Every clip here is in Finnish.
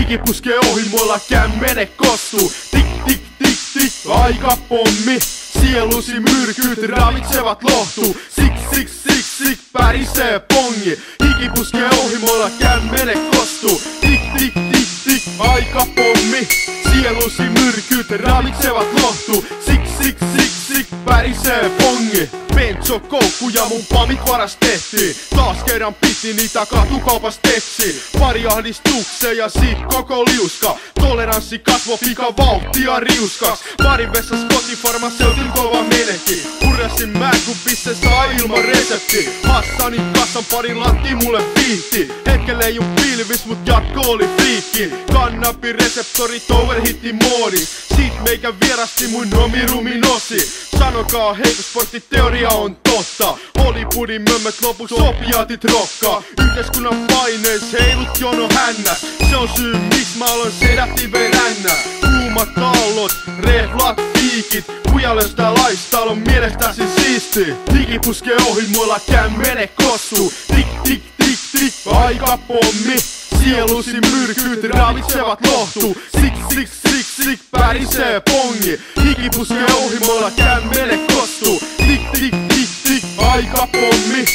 Hiki puskee ohi, mulla kämmene kostuu. Tik tik tik tik, aikapommi. Sielusi myrkyt ravitsevat lohtuu. Sik sik sik sik, pärisee pongi. Hiki puskee ohi, mulla kämmene kostuu. Tik tik tik tik, aikapommi. Sielusi myrkyt ravitsevat lohtuu. Sik sik sik sik, pärisee pongi. Benzo koukku ja mun pamit varastettiin. Taas kerran piti niitä katukaupasta etsiä. Pari ahdistukseen ja sit koko liuska. Toleranssi kasvo pika vauhtia riuskas. Barin vessas kotifarmaseutin kova menekki. Hurjasin määkupisse saa ilman resepti. Hassani kassan pari latti mulle viihti. Hetken leijun pilvis mut jatko oli friikki. Kannabi reseptori overhitti moodi. Sit meikä vierasti mun omi ruminosi. Sanokaa heikko sporttiteoria on totta. Hollywoodin mömmöt lopuks opiaatit rokkaa. Yhteiskunnan paineis heilut jono hännäs. Se on syy miksi mä aloin sedatiive rännää. Kuumat aallot, reflat, piikit. Kujalles tää lifestyle on mielestäsi siisti. Hiki puskee ohi, mulla kämmene kostuu. Tik tik tik tik, aikapommi. Sielusi myrkyt ravitsevat lohtuu. Sik sik sik sik, pärisee pongi. Hiki puskee ohi, mulla kämmene kostuu. Tik tik tik tik, aikapommi.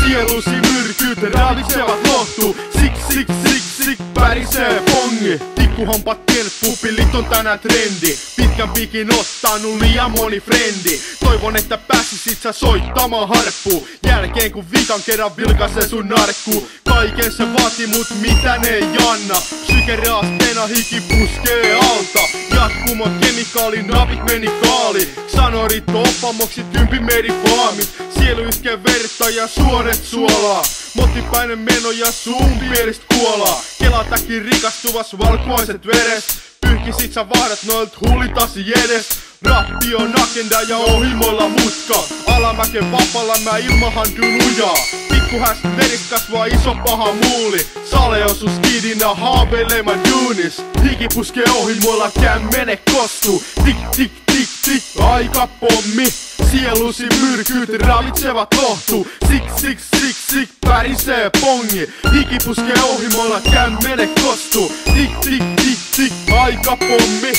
Sielusi myrkyt ravitsevat lohtuu. Sik sik sik sik, pärisee pongi. Tikkuhompat kelppuu, pillit on tänään trendi. Pitkän piikin ottanut liian moni frendi. Toivon että pääsisit sä soittamaan harppuun. Jälkeen kun viikan kerran vilkaisee sun narkkuun. Kaiken se vaati mut mitään ei janna. Psykeraasteena hiki puskee alta. Jatkumot kemikaali, napit meni kaali. Sanorit oppamoksit, kympi meri faamit. Sielu iskee verta ja suonet suolaa. Mottipäinen meno ja suun pielist kuolaa. Kelatäkin rikastuvas valkoiset veres. Pyyhkisit sä vahdat noilt huulitasi edes. Rappi on agenda ja ohimoilla mutka. Alamäken vapalla mä ilmahandun lujaa. Pikkuhäst veris kasvaa iso paha muuli. Sale osu skidina haaveileman duunis. Hiki puskee ohi, mulla kämmene kostuu. Tik tik tik tik, aikapommi. Sielusi myrkyt ravitsevat lohtuu. Sik sik sik sik, pärisee pongi. Hiki puskee ohi, mulla kämmene kostuu. Tik tik tik tik, aikapommi.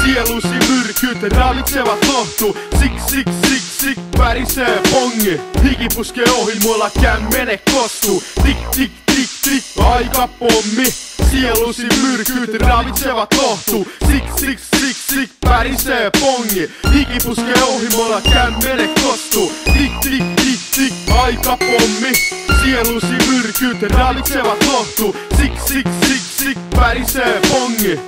Sielusi myrkyt ravitsevat lohtuu. Sik sik sik sik, pärisee pongi. Hiki puskee ohi, mulla kämmene kostuu. Tik tik tik tik, aikapommi. Sielusi myrkyt ravitsevat lohtuu. Sik sik sik sik, pärisee pongi. Hiki puskee ohi, mulla kämmene kostuu. Tik tik tik tik, aikapommi. Sielusi myrkyt ravitsevat lohtuu. Sik sik sik sik, pärisee pongi.